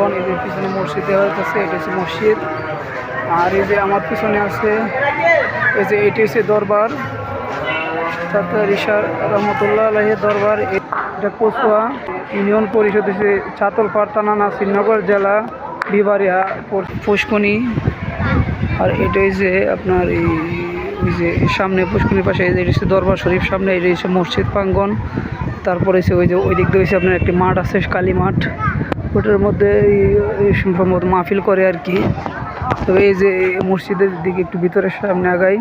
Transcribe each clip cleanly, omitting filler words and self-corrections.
প্রাঙ্গণ। এই যে পিছনে মসজিদ দেওয়া হইতেছে, এটা হচ্ছে মসজিদ। আর এই যে আমার পিছনে আছে এই যে এটি হচ্ছে দরবার ঋষা রহমতুল্লাহ আলাইহির দরবার। এটা কচুয়া ইউনিয়ন পরিষদ হচ্ছে চাতলপাড় থানা, নাসিরনগর জেলা, বিবারিয়া, পুষ্কনি। আর এটা হচ্ছে আপনার এই ওই যে সামনে পুষ্কনির পাশে এটা হচ্ছে দরবার শরীফ, সামনে এটা হচ্ছে মসজিদ প্রাঙ্গণ। তারপরে হচ্ছে ওই যে ওই দিক দিয়ে হচ্ছে আপনার একটি মাঠ আছে, কালী মাঠ। ওটার মধ্যে সম্ভবত মাহফিল করে আর কি। তবে এই যে মসজিদের দিকে একটু ভিতরের সামনে আগাই,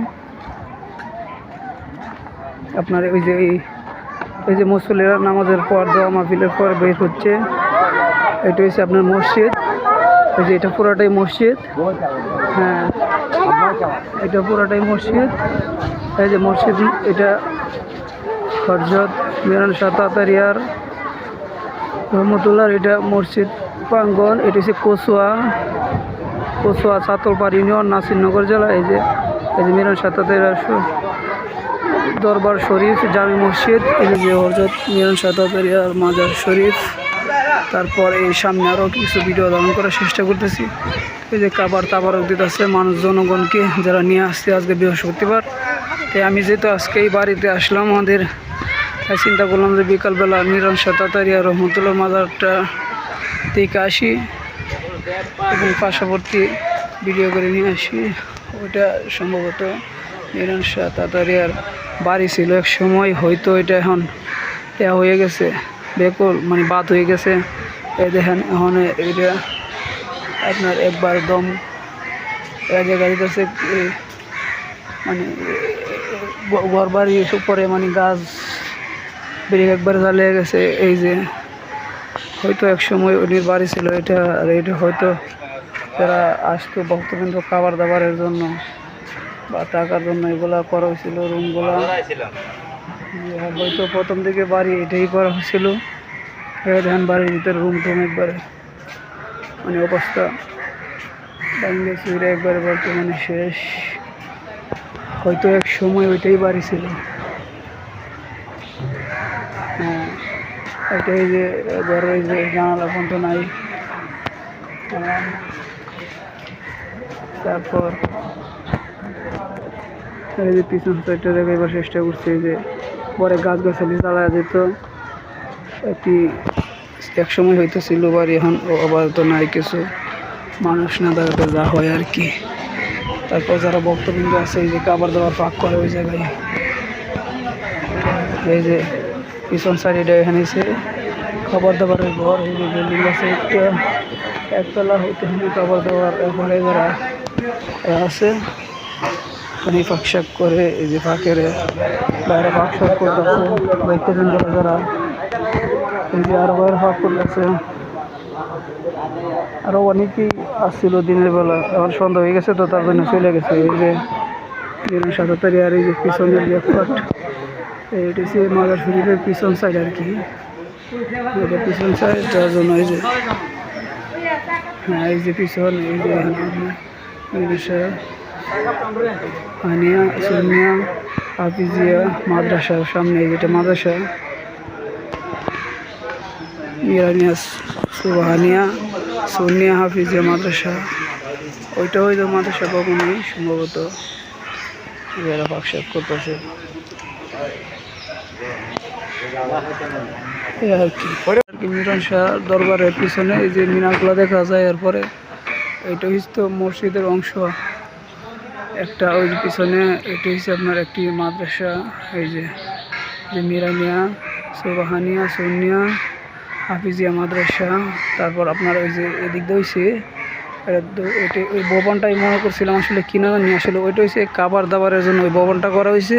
আপনার ওই যে এই যে মুসল্লিরা নামাজের পর দোয়া মাহফিলের পর বের হচ্ছে। এটা হচ্ছে আপনার মসজিদ। এই যে এটা পুরাটাই মসজিদ। হ্যাঁ, এটা পুরাটাই মসজিদ। এই যে মসজিদ, এটা হযরত মিরান শাহ তাতারিয়ার রহমতুল্লাহ, এটা মসজিদ প্রাঙ্গণ। এটা হচ্ছে কচুয়া চাতলপাড় ইউনিয়ন, নাসিরনগর জেলা। এই যে মিরান শাহ তাতারিয়ার দরবার শরীফ, জামি মসজিদ। এই যে হযরত মিরান শাহ তাতারিয়ার মাজার শরীফ। তারপর এই সামনে আরও কিছু ভিডিও ধারণ করার চেষ্টা করতেছি। এই যে কাবার তাবারক দিতেছে মানুষ জনগণকে, যারা নিয়ে আসছে আজকে বৃহস্পতিবার। তাই আমি যেহেতু আজকে এই বাড়িতে আসলাম আমাদের, তাই চিন্তা করলাম যে বিকালবেলা মিরান শাহ তাতারিয়া রহমতুল্লাহ মাজারটা দেখে আসি এবং পার্শ্ববর্তী ভিডিও করে নিয়ে আসি। ওইটা সম্ভবত মিরান শাহ তাতারিয়ার বাড়ি ছিল এক সময়, হয়তো এটা এখন হয়ে গেছে বেকল, মানে বাদ হয়ে গেছে। এই দেখেন এখন এটা আপনার একবার দম জায়গা দিতেছে, মানে ঘর বাড়ি উপরে মানে গাছ বেরিয়ে একবার জ্বালিয়ে গেছে। এই যে হয়তো এক সময় উনির বাড়ি ছিল এটা। আর এটা হয়তো যারা আসতো ভক্তবৃন্দ খাবার দাবারের জন্য বা টাকার জন্য এগুলা করা হয়েছিল, রুমগুলা। হয়তো প্রথম দিকে বাড়ি এটাই করা হয়েছিল। দেখেন বাড়ির ভিতরে রুম টুম একবারে মানে অবস্থা ভেঙে চুরে একবারে বর্তমানে শেষ। হয়তো এক সময় ওইটাই বাড়ি ছিল। হ্যাঁ, এটাই যে ঘরের যে জানালা পর্যন্ত নাই। তারপর এই যে পিছন সাইডটা দেখাইবার চেষ্টা করছি, যে পরে গাছগাছালি জ্বালা যেত। এক সময় হয়তো ছিল বাড়ি, এখন আবার তো নাই কিছু, মানুষ না দাঁড়াতে যা হয় আর কি। তারপর যারা ভক্তবৃন্দ আছে এই যে খাবার দাবার পাক করে ওই জায়গায়, এই যে পিছন সাইড এটা এখানে এসে খাবার দাবারের ঘর। এই যে বিল্ডিং আছে একটা একতলা, হইতে খাবার দাবার ঘরে যারা আছে মানে ফাঁক শাক করে, এই যে ফাঁকের বাইরে ফাঁক শাক করতেছে ভক্তবৃন্দরা যারা, এই যে আরো বাইরে ফাঁক করতেছে। আরো অনেকেই আসছিল দিনের বেলা, এখন সন্ধ্যা হয়ে গেছে তো তার জন্য চলে গেছে। এই যে মিরান শাহ তাতারিয়ার এই যে পিছনের যে ফ্ল্যাট, এটা হচ্ছে মাজার শরীফের পিছন সাইড আর কি। এটা পিছন সাইড, তার জন্য এই যে হ্যাঁ এই যে পিছন, এই যে মিরান শাহ হানিয়া সুন্নিয়া হাফিজিয়া মাদ্রাসার সামনে, যেটা মাদ্রাসা মিরানিয়া সুবহানিয়া সুন্নিয়া হাফিজিয়া মাদ্রাসা, ওইটা হয়তো মাদ্রাসা ভবনই সম্ভবত যারা পাকশাক করতেছে আর কি। মিরান শাহ দরবারের পিছনে এই যে মিনারগুলো দেখা যায়। এরপরে এটা হচ্ছে মসজিদের অংশ একটা, ওই পিছনে এটা হচ্ছে আপনার একটি মাদ্রাসা। এই যে মিরানিয়া সুবহানিয়া সুন্নিয়া হাফিজিয়া মাদ্রাসা। তারপর আপনার ওই যে এদিক দিয়ে হয়েছে এটা, ওই ভবনটাই মনে করছিলাম আসলে কিনা নিয়ে, আসলে ওইটা হচ্ছে খাবার দাবারের জন্য ওই ভবনটা করা হয়েছে।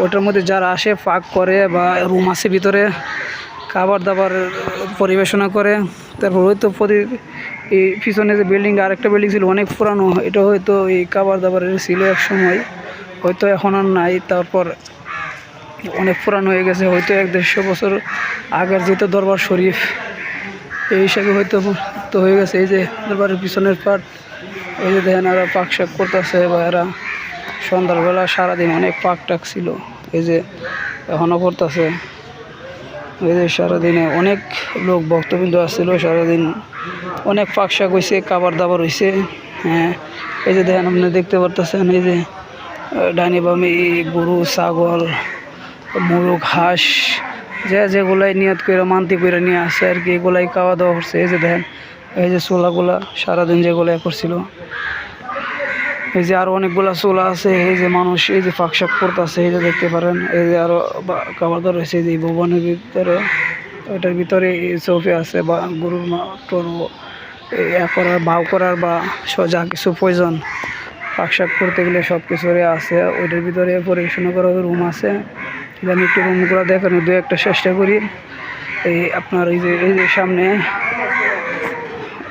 ওটার মধ্যে যারা আসে পাক করে বা রুম আছে ভিতরে খাবার দাবার পরিবেশনা করে। তারপর হয়তো এই পিছনে যে বিল্ডিং, আরেকটা বিল্ডিং ছিল অনেক পুরানো, এটা হয়তো এই খাবার দাবারের ছিল এক সময়, হয়তো এখন আর নাই। তারপর অনেক পুরানো হয়ে গেছে, হয়তো 150 বছর আগের যেহেতু দরবার শরীফ, এই হিসাবে হয়তো তো হয়ে গেছে। এই যে দরবারের পিছনের পার্ট, এই যে দেখেন এরা পাক শাক করতেছে, বা এরা সন্ধ্যাবেলা সারাদিন অনেক পাক টাক ছিল, এই যে এখনও করতেছে। এই যে সারাদিনে অনেক লোক ভক্তবৃন্দ আসছিল সারাদিন অনেক ফাঁকশাক হয়েছে, খাবার দাবার হয়েছে। হ্যাঁ, এই যে দেখেন, আপনি দেখতে পারতেছেন, এই যে ডাইনি বামে গরু, ছাগল, মোরগ, হাঁস, যেগুলাই নিয়ত করে মান্তি করে নিয়ে আসে আর কি, এগুলাই খাওয়া দাওয়া করছে। এই যে দেখেন, এই যে চোলাগুলা সারাদিন যেগুলো করছিল, এই যে আরো অনেকগুলা চোলা আছে। এই যে মানুষ এই যে ফাঁকশাক করতেছে, এই যে দেখতে পারেন। এই যে আরো খাবার দাবার রয়েছে এই ভবনের ভিতরে, ওইটার ভিতরে সোফে আছে বা গরুর করার, ভাও করার বা যা কিছু প্রয়োজন ফাঁকশাক করতে গেলে সব কিছুরই আছে। ওইটার ভিতরে পরিবেশনা করার রুম আছে। আমি একটু রুমগুলো দেখানো দু একটা চেষ্টা করি। এই আপনার এই যে সামনে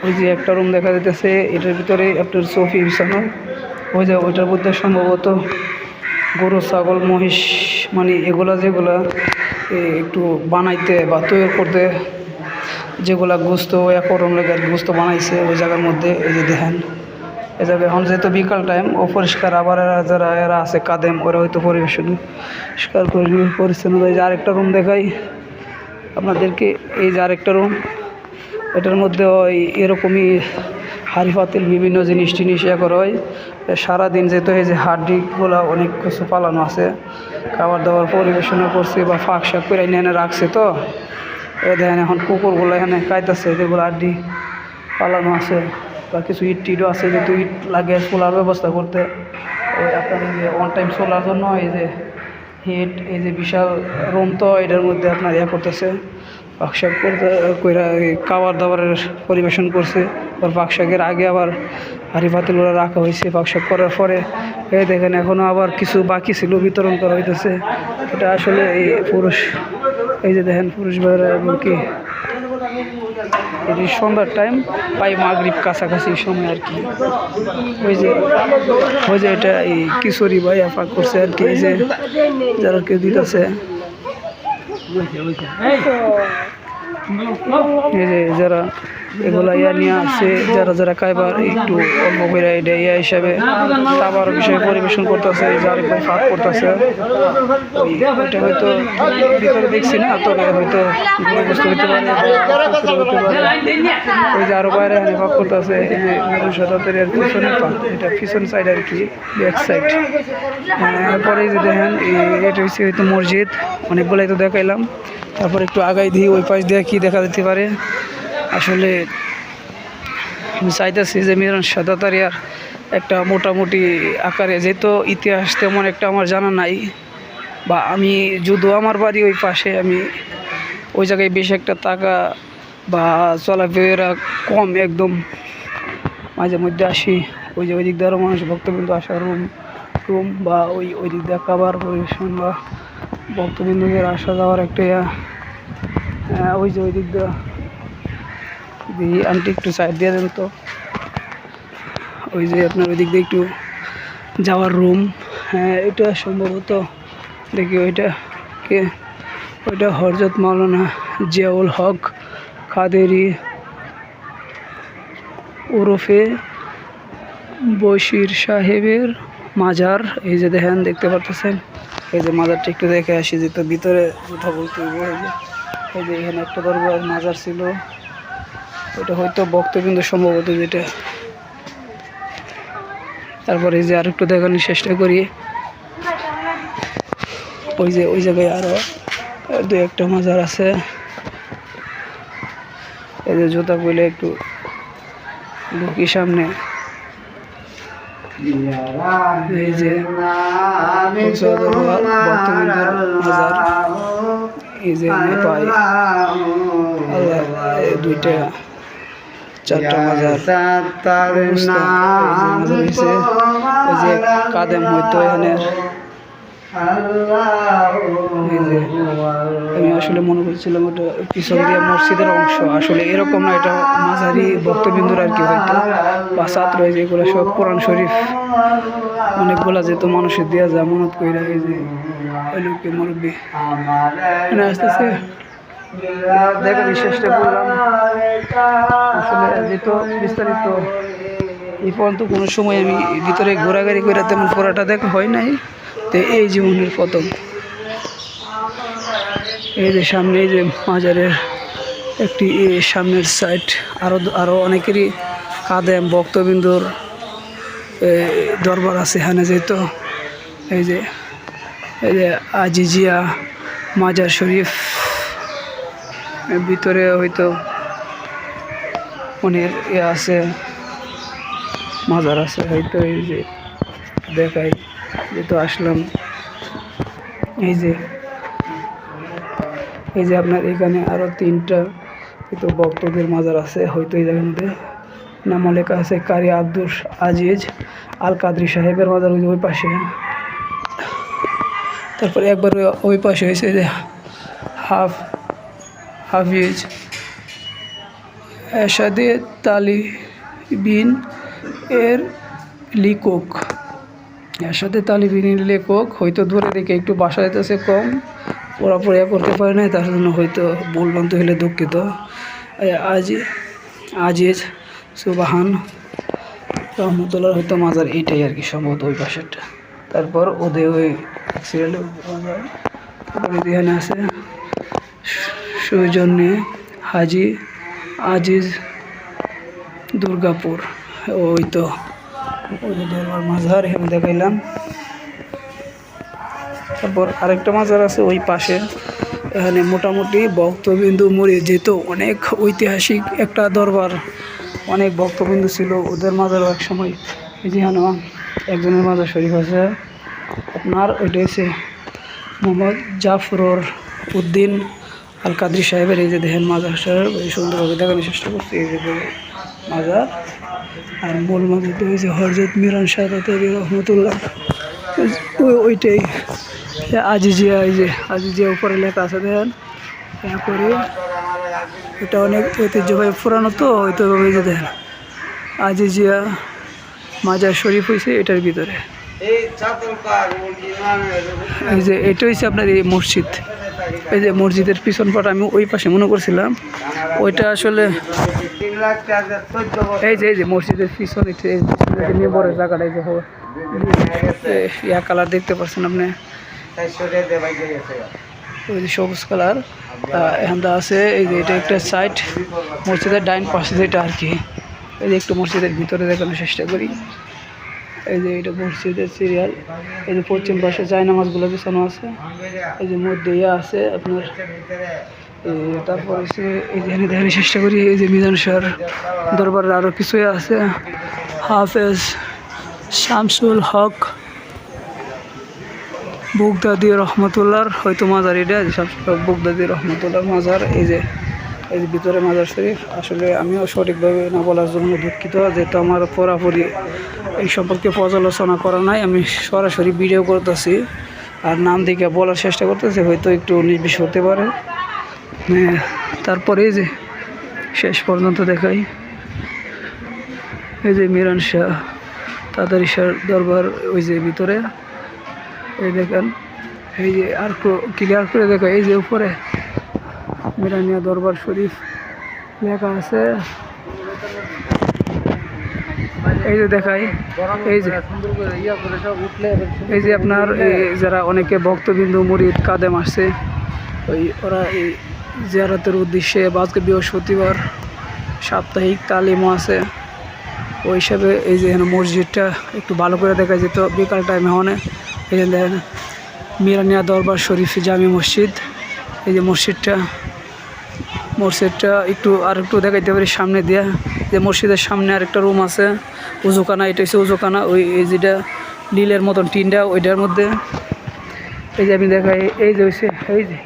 ওই যে একটা রুম দেখা যাইতেছে, এটার ভিতরে আপনার সোফি বিছানো। ওই যে ওইটার মধ্যে সম্ভবত গরু, ছাগল, মহিষ, মানে এগুলা যেগুলা একটু বানাইতে বা তৈরি করতে যেগুলা গোস্ত একরকম লাগে আর গোস্ত বানাইছে ওই জায়গার মধ্যে। এই যে দেখেন, এই জায়গায় এখন যেহেতু বিকাল টাইম, অপরিষ্কার, আবার যারা এরা আছে কাদেম, ওরা হয়তো পরিষ্কার পরিচ্ছন্ন। এই যে আরেকটা রুম দেখাই আপনাদেরকে, এই যে আরেকটা রুম, এটার মধ্যে ওই এরকমই হাঁড়ি পাতিল বিভিন্ন জিনিস করা হয় সারাদিন। যেহেতু এই যে হাড্ডিগুলো অনেক কিছু পালানো আছে, খাবার দাবার পরিবেশনা করছে বা ফাঁক শাক করে এনে রাখছে। তো এ দেখেন, এখন কুকুরগুলো এখানে খাইতেছে, যেগুলো হাড্ডি পালানো আছে, বা কিছু ইট টিটও আছে, যেহেতু ইট লাগে সোলার ব্যবস্থা করতে। ওই আপনার এই যে ওয়ান টাইম সোলার জন্য এই যে হিট, এই যে বিশাল রুম, তো এটার মধ্যে আপনার করতেছে ফাঁকশাক করতে কইরা খাবার দাবারের পরিবেশন করছে। আর ফাঁকশাকের আগে আবার হাঁড়ি পাতিলগুলো রাখা হয়েছে। ফাঁকশাক করার পরে এই দেখেন, এখনও আবার কিছু বাকি ছিল, বিতরণ করা হইতেছে। এটা আসলে এই পুরুষ, এই যে দেখেন পুরুষ ভাইরা, এবং কি এটি সন্ধ্যার টাইম, প্রায় মাগরিব কাছাকাছি সময় আর কি। ওই যে এটা এই কিশোরী ভাই ফাঁক করছে আর কি, এই যে যারা কেউ দিতেছে, এই যে যারা এগুলা নিয়ে আসছে, যারা খাইবার একটু অল্প করে এটা হিসাবে খাবার বিষয়ে পরিবেশন করতেছে, যার ভাই ফাঁক করতেছে। ওইটা হয়তো ভিতরে দেখছি না, তবে হয়তো বস্তু হতে পারে, ওই যে আরো বাইরে ফাঁক করতেছে। এই যে মেরুন পিছনের ফাঁক, এটা পিছন সাইড আর কি, ব্যাক সাইড। এরপরে এই যে দেখেন, এটা হচ্ছে হয়তো মসজিদ, অনেকগুলাই তো দেখাইলাম। তারপর একটু আগাই দিই, ওই পাশ দিয়ে কী দেখা যেতে পারে। আসলে আমি চাইতেছি যে মিরন সাদাতারিয়ার একটা মোটামুটি আকারে, যেহেতু ইতিহাস তেমন একটা আমার জানা নাই, বা আমি যদিও আমার বাড়ি ওই পাশে, আমি ওই জায়গায় বেশি একটা টাকা বা চলাফেরা কম, একদম মাঝে মধ্যে আসি। ওই যে ওই দিক দিয়ে আরও মানুষ ভক্তবৃন্দ আসার রুম বা ওই দিক দিয়ে খাবার পরিবেশন বা ভক্তবৃন্দদের আসা যাওয়ার একটা ওই যে ওই দিক দিয়ে দিই। আন্টি একটু সাইড দিয়ে দেন তো, ওই যে আপনার ওই দিক দিয়ে একটু যাওয়ার রুম। হ্যাঁ, এটা সম্ভবত দেখি ওইটা হযরত মাওলানা জিয়াউল হক কাদেরী ওরফে বশির সাহেবের মাজার। এই যে দেখেন, দেখতে পারতেছেন, এই যে মাজারটা একটু দেখে আসি, যেটা ভিতরে কথা বলতে হবে। এই যে এখানে একটা দরবার মাজার ছিল, ওটা হয়তো ভক্তবৃন্দ সম্ভবত যেটা। তারপরে এই যে আর একটু দেখানোর চেষ্টা করি, ওই জায়গায় আরো দু একটা মাজার আছে। এই যে জুতা বলে একটু ঢুকি সামনে, এই যে ভক্তবৃন্দের মাজার। এই যে আমি পাই দুইটা চারটা মাজার হয়েছে। ওই যে কাদেম হয়তো এখানে, আমি আসলে মনে করছিলাম ওটা পিছন দিয়ে মসজিদের অংশ, আসলে এরকম না, এটা মাঝারি ভক্তবৃন্দুর আর কি হয়তো, বা ছাত্র। এই যে এগুলো সব কোরআন শরীফ অনেকগুলা, যেহেতু মানুষের দেওয়া যায় মনত করে। এই যে ওই লোককে মুরব্বী আসতেছে, দেখা চেষ্টা করলাম। আসলে যেহেতু বিস্তারিত এই পর্যন্ত কোনো সময় আমি ভিতরে ঘোরাঘুরি করে তেমন পুরাটা দেখা হয় নাই, তো এই জীবনের প্রথম। এই যে সামনে এই যে মাজারের একটি সামনের সাইড আরো অনেকেরই কাদেম ভক্তবিন্দুর দরবার আছে এখানে, যেহেতু এই যে আজিজিয়া মাজার শরীফ ভিতরে হয়তো অনেক আছে, মাজার আছে হয়তো। এই যে দেখাই, যেহেতু আসলাম, এই যে আপনার এখানে আরো 3টা কিন্তু ভক্তদের মাজার আছে হয়তো। এই জায়গার মধ্যে নাম লেখা আছে কারি আব্দুল আজিজ আল কাদরি সাহেবের মাজার ওই পাশে। তারপরে একবার ওই পাশে হয়েছে যে হাফিজ এরশাদে তালিবিন এর লেখক, এরশাদে তালিবিনের লেখক হয়তো ধরে দেখে একটু বাসা যেতেছে কম, পুরোপুরি করতে পারে না, তার জন্য হয়তো ভুলভ্রান্তি হলে দুঃখিত। আজিজ সুবাহান রহমতুল্লাহ হয়তো মাজার এইটাই আর কি, সম্ভবত ওই পাশেরটা। তারপর ওদের ওই সিরিয়ালে এখানে আছে সৌজন্যে হাজি আজিজ দুর্গাপুর, ওই তো ওদের মাজার এখানে দেখাইলাম। তারপর আরেকটা মাজার আছে ওই পাশে, এখানে মোটামুটি ভক্তবিন্দু মরিদ, যেহেতু অনেক ঐতিহাসিক একটা দরবার, অনেক ভক্তবিন্দু ছিল, ওদের মাজারও এক সময়। এই যে একজনের মাজার শরীফ আছে আপনার, ওইটা হচ্ছে মোহাম্মদ জাফরর উদ্দিন আল কাদরি সাহেবের। এই যে দেখেন মাজার সাহেব এই সুন্দরভাবে দেখানোর চেষ্টা করছি, এই যে মাজার। আর মূল মাজারটা হয়েছে হরজত মিরান শাহ তাতারী রহমতুল্লাহ, ওইটাই আজিজিয়া। এই যে আজিজিয়া উপরে লেখা আছে দেখেন, তারপরে এটা অনেক ঐতিহ্যবাহী পুরানো তো হয়তো। এই যে দেখেন আজিজিয়া মাজার শরীফ হয়েছে এটার ভিতরে। এই যে এটা হচ্ছে আপনার এই মসজিদ, এই যে মসজিদের পিছন পাট আমি ওই পাশে মনে করছিলাম, ওইটা আসলে এই যে মসজিদের পিছন নিয়ে বড় জায়গাটা, এই যে ইয়া কালার দেখতে পাচ্ছেন আপনি, ওই যে সবুজ কালার এখান আছে। এই যে এটা একটা সাইড মসজিদের ডাইন পাশে যেটা আর কি। এই যে একটু মসজিদের ভিতরে দেখানোর চেষ্টা করি। এই যে এটা মসজিদের সিরিয়াল, এই যে পশ্চিম পাশে জায়নামাজগুলো বিছানো আছে, এই যে মধ্যে ইয়া আছে আপনার। তারপর হচ্ছে এই যে দেখানোর চেষ্টা করি, এই যে মিজান শাহর দরবারের আরও কিছুই আছে, হাফেজ শামসুল হক বুগদাদি রহমতুল্লাহর হয়তো মাজার, এটা শামসুল হক বুগদাদি রহমতুল্লাহর মাজার। এই যে ভিতরে মাজার শরীফ, আসলে আমিও সঠিকভাবে না বলার জন্য দুঃখিত, যেহেতু আমার পুরাপুরি এই সম্পর্কে পর্যালোচনা করা নাই, আমি সরাসরি ভিডিও করতেছি আর নাম দিকে বলার চেষ্টা করতেছি, হয়তো একটু 19-20 হতে পারে। তারপরে এই যে শেষ পর্যন্ত দেখাই, এই যে মিরান শাহ তাতারী শাহ দরবার, ওই যে ভিতরে এই দেখেন, এই যে আর ক্লিয়ার করে দেখা, এই যে উপরে মিরানিয়া দরবার শরীফ লেখা আছে। এই যে দেখাই, এই যে আপনার যারা অনেকে ভক্তবিন্দু মুরিদ কাদেম আসছে, ওরা এই জিয়ারতের উদ্দেশ্যে আজকে বৃহস্পতিবার সাপ্তাহিক তালিমও আছে, ওই হিসাবে এই যে মসজিদটা একটু ভালো করে দেখা যেত বিকাল টাইমে হনে। এই যে দেখেন মিরানিয়া দরবার শরীফ জামি মসজিদ, এই যে মসজিদটা একটু দেখাইতে পারি সামনে দিয়া, যে মসজিদের সামনে আরেকটা রুম আছে উজুখানা, এটা হচ্ছে উজুখানা, ওই যেটা নীলের মতন টিনটা ওইটার মধ্যে। এই যে আমি দেখাই, এই যে হয়েছে এই যে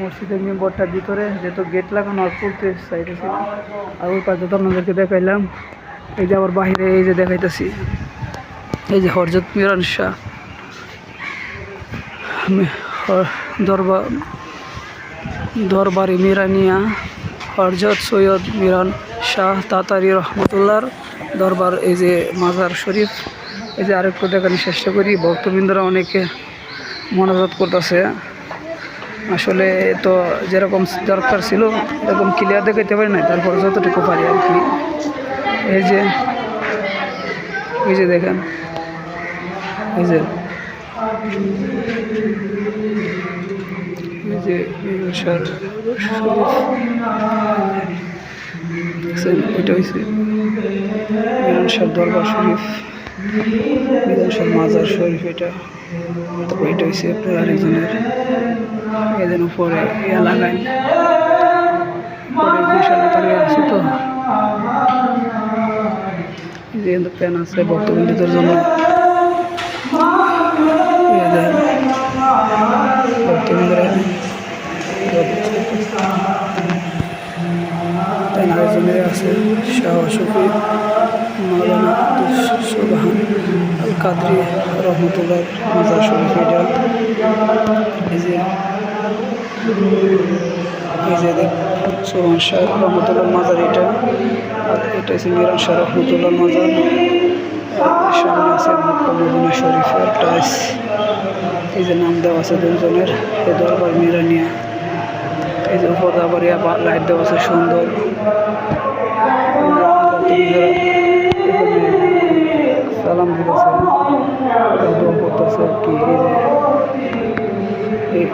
মসজিদের মেম্বরটার ভিতরে যেহেতু গেট লাগানো আর পড়তে সাইডে ছিল, আর ওই পাশে তো আপনাদেরকে দেখাইলাম। এই যে আবার বাহিরে এই যে দেখাইতেছি, এই যে হরজত মিরান শাহ দরবারি মিরানিয়া হরজত সৈয়দ মিরান শাহ তাতারী রহমতুল্লাহর দরবার, এই যে মাজার শরীফ। এই যে আরেকটু দেখানোর চেষ্টা করি, ভক্তবৃন্দরা অনেকে মনোজাত করতেছে, আসলে তো যেরকম দরকার ছিল এরকম ক্লিয়ার দেখাইতে পারি না, তারপর যতটুকু পারি আর কি। এই যে দেখেন, এই যে যে মিরন শাহ শরীফ, এটা হয়েছে মিরন শাহ দরবার শরীফ, মিরন শাহ মাজার শরীফ। এটা এটা হয়েছে আপনার আরেকজনের, এদের উপরে লাগাই বিশাল তারা আছে। তো যেহেতু প্যান আছে ভক্তবৃন্দদের জন্য, ভক্তবৃন্দরা প্যান আরেকজনের আছে শাহ শফি মাওলানা সুবহান আল কাদরি রহমতুল্লাহ মাজার শরীফ। এটা এই যে সুবহান শাহ রহমতুল্লাহ মাজার। এটা আর এটা হচ্ছে মিরন শাহ রহমতুল্লাহ মাজার। সামনে আছে মক্কা মদিনা শরীফের টাইস, এই যে নাম দেওয়া আছে দুজনের, এই দরবার মিরানিয়া। এই যে উপর আবার লাইট দেওয়া আছে সুন্দর। সালাম দিতেছে করতেছে আর কি।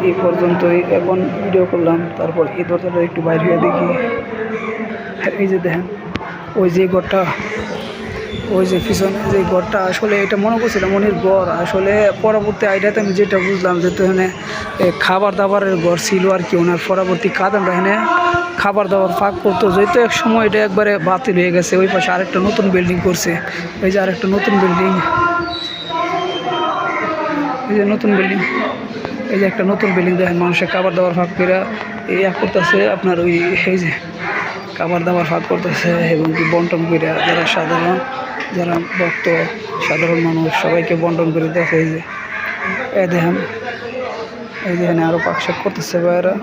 এই পর্যন্তই এখন ভিডিও করলাম। তারপর এই দরজাটা একটু বাইরে হয়ে দেখি। এই যে দেখেন ওই যে ঘরটা, ওই যে পিছনে যে ঘরটা, আসলে এটা মনে করছিলাম মনির ঘর। আসলে পরবর্তী আইডিয়াতে আমি যেটা বুঝলাম যে তো এখানে খাবার দাবারের ঘর ছিল আর কি। ওনার পরবর্তী কাদামরা এখানে খাবার দাবার ফাঁক করতো, যেহেতু এক সময় এটা একবারে বাতিল হয়ে গেছে। ওই পাশে আরেকটা নতুন বিল্ডিং করছে, এই যে আরেকটা নতুন বিল্ডিং, এই যে নতুন বিল্ডিং, এই যে একটা নতুন বিল্ডিং দেখেন। মানুষের খাবার দাবার ফাঁক করে করতেছে আপনার ওই, এই যে খাবার দাবার ফাঁক করতেছে এবং কি বন্টন করে যারা সাধারণ, যারা ভক্ত সাধারণ মানুষ সবাইকে বন্টন করে দেখে। এই যে দেখেন, এই যে এখানে আরও পাকশাক করতেছে ভাইয়েরা।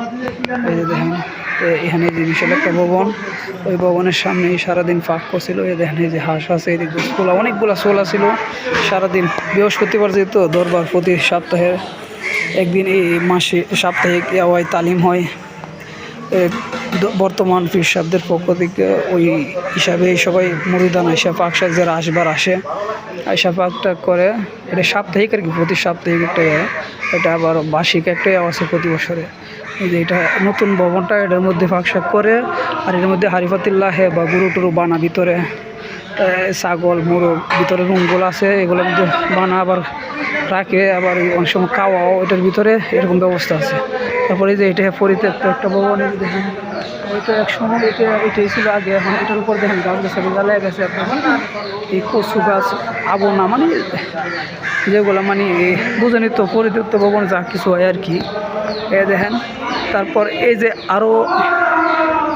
এই যে দেখেন এখানে যে বিশাল একটা ভবন, ওই ভবনের সামনেই সারাদিন ফাঁক করছিল। এই দেখেন এই যে হাঁস আছে, এদিকে ছোলা, অনেকগুলো ছোলা ছিল সারাদিন। বৃহস্পতিবার যেহেতু দরবার প্রতি সপ্তাহে একদিন, এই মাসে সাপ্তাহিক হয় তালিম হয়। বর্তমান পীর সাহেবদের পক্ষ থেকে ওই হিসাবে সবাই মুরিদান আইসা পাক শাক যারা আসবার আসে আইসা পাকটা করে। এটা সাপ্তাহিক আর কি, প্রতি সাপ্তাহিক একটা। এটা আবার বার্ষিক একটাই আছে প্রতি বছরে। এই যে এটা নতুন ভবনটা, এটার মধ্যে পাক শাক করে। আর এর মধ্যে হারিফাতিল্লাহ বা গরু টুরু বানা ভিতরে, ছাগল মোরগ ভিতরে রুমগুলো আছে, এগুলোর মধ্যে বানা আবার রাখে। আবার অনেক সময় খাওয়াও এটার ভিতরে, এরকম ব্যবস্থা আছে। তারপরে যে এটা পরিত্যক্ত একটা ভবন, এই দেখেন ওইটা এক সময় এটাই ছিল আগে। এখন এটার উপর দেখেন গাছ গাছালি জ্বালায় গেছে আপনার, এই কচু গাছ আবনা, মানে যেগুলো মানে বুঝেনি তো, পরিত্যক্ত ভবন যা কিছু হয় আর কি। দেখেন তারপর এই যে আরও,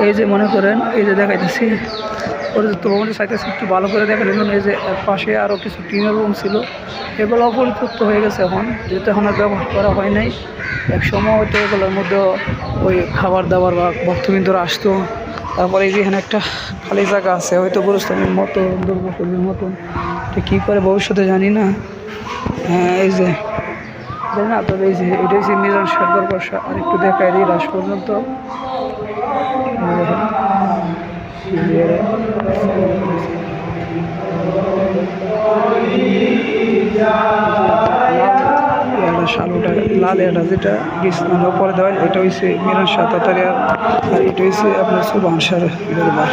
এই যে মনে করেন এই যে দেখাইতেছি পরিত্যক্ত ভবনের চাইতেছি একটু ভালো করে দেখার জন্য। এই যে পাশে আরও কিছু টিনের রুম ছিল, এগুলো অপরিত্যক্ত হয়ে গেছে এখন, যেহেতু এখন আর ব্যবহার করা হয় নাই। এক সময় হয়তো এগুলোর মধ্যে ওই খাবার দাবার বা ভক্তবৃন্দরা আসতো। তারপরে এই যে এখানে একটা খালি জায়গা আছে, হয়তো গুরুস্থানের মতো দুর্গাপুরের মতন, এটা কী করে ভবিষ্যতে জানি না। হ্যাঁ এই যে জানি না, তবে এই যে এটা হচ্ছে মিরন শাহ দরবার। আর একটু দেখায় দিই লাস্ট পর্যন্ত। শালুটা লাল, এটা যেটা বিছনার উপরে দেওয়া, এটা হচ্ছে মিরন শাহ তাতারিয়ার। আর এটা হচ্ছে আপনার সুবহান শাহ দরবার,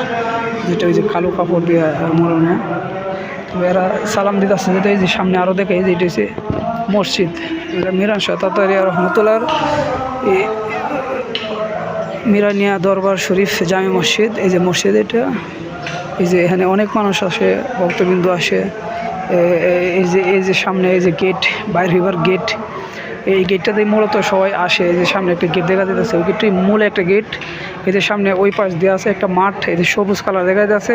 যেটা হচ্ছে কালো কাপড় দিয়ে মোড়ানো। তো এরা সালাম দিতে আসছে, যেটা এই যে সামনে আরও দেখে, এই যে এটা হচ্ছে মসজিদ। এটা মিরন শাহ তাতারিয়া রহমতুল্লাহর এই মিরানিয়া দরবার শরীফ জামে মসজিদ। এই যে মসজিদ এটা, এই যে এখানে অনেক মানুষ আসে, ভক্তবিন্দু আসে। এই যে সামনে এই যে গেট, বাইর হইবার গেট, এই গেটটাতেই মূলত সবাই আসে। এই যে সামনে একটা গেট দেখা যাচ্ছে, ওই গেটটাই মূল একটা গেট। এই যে সামনে ওই পাশ দিয়ে আছে একটা মাঠ, এই যে সবুজ কালার দেখা যাচ্ছে।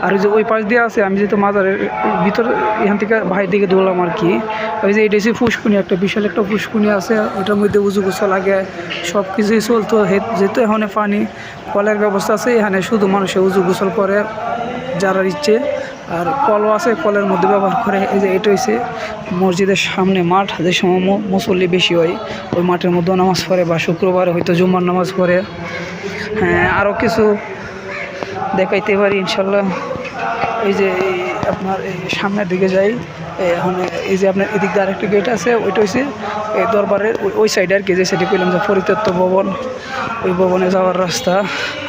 আর ওই যে ওই পাশ দিয়ে আছে, আমি যেহেতু মাজারের ভিতর এখান থেকে বাইরের দিকে দৌড়লাম আর কি। ওই যে এটা হচ্ছে ফুসকুনি, একটা বিশাল একটা ফুসকুনি আছে, ওইটার মধ্যে উজু গোসল লাগে, সব কিছুই চলতো। যেহেতু এখানে পানি কলের ব্যবস্থা আছে, এখানে শুধু মানুষে উজু গোসল করে যারা ইচ্ছে। আর কলও আছে, কলের মধ্যে ব্যবহার করে। এই যে এটা হচ্ছে মসজিদের সামনে মাঠ, যে সময় মুসল্লি বেশি হয় ওই মাঠের মধ্যে নামাজ পড়ে, বা শুক্রবারে হয়তো জুম্মার নামাজ পড়ে। হ্যাঁ আরও কিছু দেখাইতে পারি ইনশাল্লাহ। এই যে আপনার এই সামনের দিকে যাই, এখন এই যে আপনার এদিক দিয়ে আরেকটা গেট আছে, ওইটা হচ্ছে এই দরবারের ওই সাইডে আর কি, যে সাইডে পেলাম যে পরিত্যক্ত ভবন, ওই ভবনে যাওয়ার রাস্তা।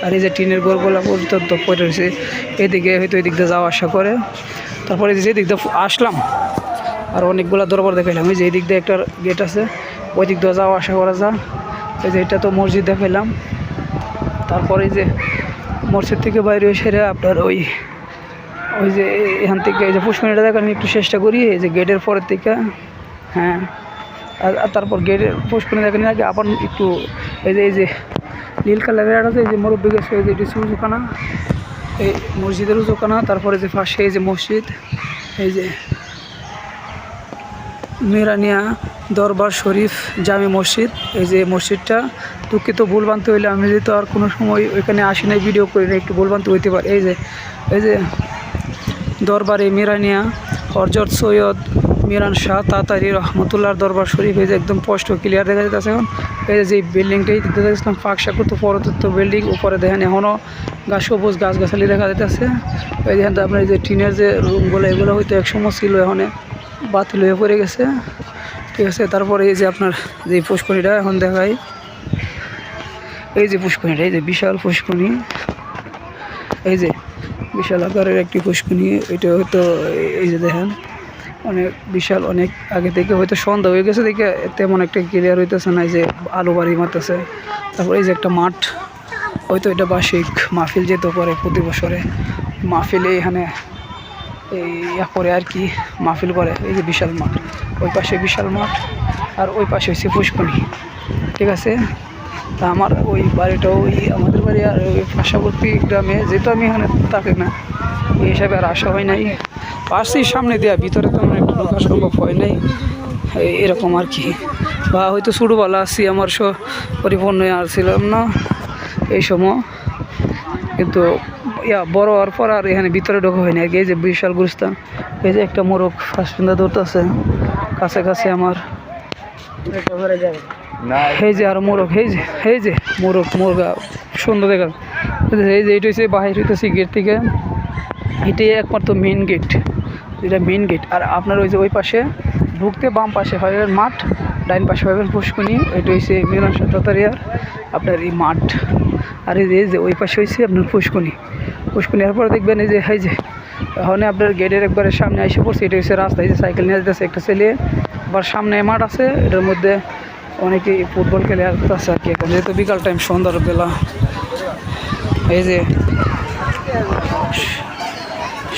আর এই যে টিনের ঘরগুলো পরিত্যক্ত পড়ে রয়েছে, এদিকে হয়তো এদিক দিয়ে যাওয়া আসা করে। তারপরে যে দিক দিয়ে আসলাম আর অনেকগুলো দরবার দেখাইলাম, এই যে এই দিক দিয়ে একটা গেট আছে, ওই দিক দিয়ে যাওয়া আসা করা যায়। এই যে এটা তো মসজিদ দেখাইলাম। তারপরে এই যে মসজিদ থেকে বাইরে সেরে আপনার ওই যে এখান থেকে এই যে পুষ্করিণীটা দেখার আমি একটু চেষ্টা করি, এই যে গেটের পরের থেকে। হ্যাঁ, আর তারপর গেটের পুষ্করিণী দেখানি আগে আবার একটু এই যে নীল কালারের আছে, এই যে মুরব্বী গেছে, এই যে এটি উজুখানা, এই মসজিদের উজুখানা। তারপরে যে পাশে এই যে মসজিদ, এই যে মিরানিয়া দরবার শরীফ জামি মসজিদ। এই যে মসজিদটা, দুঃখিত ভুলভ্রান্তি হইলে আমি যেহেতু আর কোনো সময় ওইখানে আসি নাই, ভিডিও করি না, একটু ভুলভ্রান্তি হইতে পারে। এই যে দরবারে মিরানিয়া হযরত সৈয়দ মিরান শাহ তাতারি রহমতুল্লাহর দরবার শরীফ। এই যে একদম স্পষ্ট ক্লিয়ার দেখা যাচ্ছে এখন। এই যে বিল্ডিংটাই দেখতে দেখছিলাম ফাঁকসাকুত পরতত্ত্ব বিল্ডিং, উপরে দেখেন এখনও সবুজ গাছগাছালি দেখা যাইতেছে। এই দেখেন আপনার এই যে টিনের যে রুমগুলো, এগুলো হয়তো একসময় ছিল, এখন বাতিল হয়ে পড়ে গেছে। ঠিক আছে, তারপরে এই যে আপনার যে পুষ্করিণীটা এখন দেখাই, এই যে পুষ্করিণীটা, এই যে বিশাল পুষ্করিণী, এই যে বিশাল আকারের একটি পুষ্করিণী। এটা হয়তো এই যে দেখেন অনেক বিশাল, অনেক আগে থেকে হয়তো সন্ধ্যা হয়ে গেছে দেখে তেমন একটা ক্লিয়ার হইতেছে না, যে আলো বাড়ি মারতেছে। তারপরে এই যে একটা মাঠ, হয়তো এটা বার্ষিক মাহফিল যেতে পারে, প্রতি বছরে মাহফিলে এখানে এই করে আর কি মাহফিল করে। এই যে বিশাল মাঠ, ওই পাশে বিশাল মাঠ, আর ওই পাশে হচ্ছে পুষ্করিণী। ঠিক আছে, তা আমার ওই বাড়িটা ওই আমাদের বাড়ি আর ওই পার্শ্ববর্তী গ্রামে, যেহেতু আমি এখানে থাকি না এই হিসাবে আর আসা হয় নাই। পাশে সামনে দেওয়া, ভিতরে তো আমার একটু ঢোকা সম্ভব হয় নাই, এরকম আর কি। বা হয়তো ছোটোবেলা আসছি, আমার পরিপূর্ণ আর ছিলাম না এই সময়, কিন্তু বড় হওয়ার পর আর এখানে ভিতরে ঢোকা হয় না। এই যে বিশাল গুরুস্থান, এই যে একটা মোরগ ফাঁসপিন্দা ধরতেছে কাছে আমার, এই যে আর মোরগ, এই যে মুরগা সুন্দর দেখা। এই যে এটা হচ্ছে বাহির হইতেছে গেট থেকে, এটাই একমাত্র মেন গেট, এটা মেন গেট। আর আপনার ওই যে ওই পাশে ঢুকতে বাম পাশে হয় মাঠ, ডাইন পাশে হবে পুষ্করিণী। এটা হচ্ছে মিরান শাহ তাতারিয়ার আপনার এই মাঠ। আর এই যে ওই পাশে হয়েছে আপনার পুষ্করিণী। এরপরে দেখবেন এই যে এখন আপনার গেটের একবারে সামনে এসে পড়ছে, এটা হচ্ছে রাস্তা। এই যে সাইকেল নিয়ে যেতেছে একটা ছেলে, আবার সামনে মাঠ আছে, এটার মধ্যে অনেকেই ফুটবল খেলে আসতেছে আর কি। এখন যেহেতু বিকাল টাইম, সন্ধ্যার বেলা, এই যে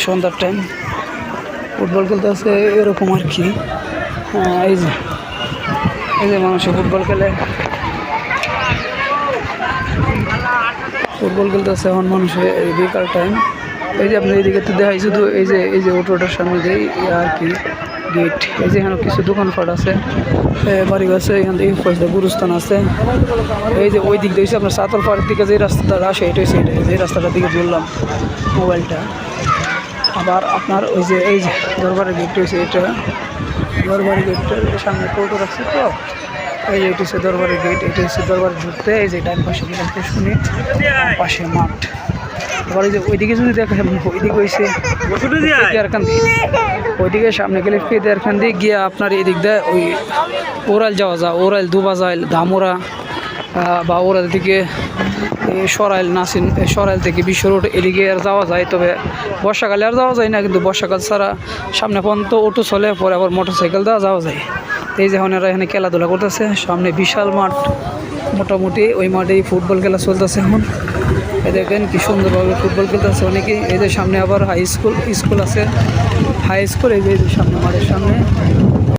সন্ধ্যার টাইম ফুটবল খেলতে আছে এরকম আর কি। এই যে মানুষে ফুটবল খেলে, খেলতে আছে এখন মানুষের এই বিকাল টাইম। এই যে আপনি এইদিকে তো দেখাই শুধু এই যে অটোটার সামনে দিয়ে আর কি গেট। এই যে এখানে কিছু দোকানপাট আছে, বাড়ি আছে, এখান থেকে পয়সা গুরুস্থান আছে। এই যে ওই দিক দিয়ে আপনার সাতল পাড়ের দিকে যে রাস্তাটা আসে, এটা হচ্ছে যে রাস্তাটার দিকে ধরলাম মোবাইলটা। আবার আপনার ওই যে দরবারের গেট হয়েছে, এটা দরবারের গেটটার সামনে টোটো রাখছে তো, এই যে এটা হচ্ছে দরবারের গেট। এটা হচ্ছে দরবারে ঢুকতে, এই যে ডান পাশে গেলাম শুনি, পাশে মাঠ। আবার এই যে ওইদিকে যদি দেখেন, ওইদিকে হয়েছে ফেদিয়ারকান্দি, ওইদিকে সামনে গেলে ফেদিয়ারকান্দি গিয়ে আপনার এদিক দিয়ে ওই ওরাইল যাওয়া যায়, ওরাইল দুবাজাইল ধামুরা, বা ওরাইল থেকে সরাইল নাসিন, সরাইল থেকে বিশ্ব রোড এদিকে আর যাওয়া যায়। তবে বর্ষাকালে আর যাওয়া যায় না, কিন্তু বর্ষাকাল ছাড়া সামনে পর্যন্ত অটো চলে, পরে আবার মোটরসাইকেল দেওয়া যাওয়া যায়। এই যে এরা এখানে খেলাধুলা করতেছে, সামনে বিশাল মাঠ, মোটামুটি ওই মাঠেই ফুটবল খেলা চলতেছে এখন। এই দেখেন কি সুন্দরভাবে ফুটবল খেলতেছে অনেকেই। এই যে সামনে আবার হাই স্কুল আছে, হাই স্কুল এই যে সামনে মাঠের সামনে।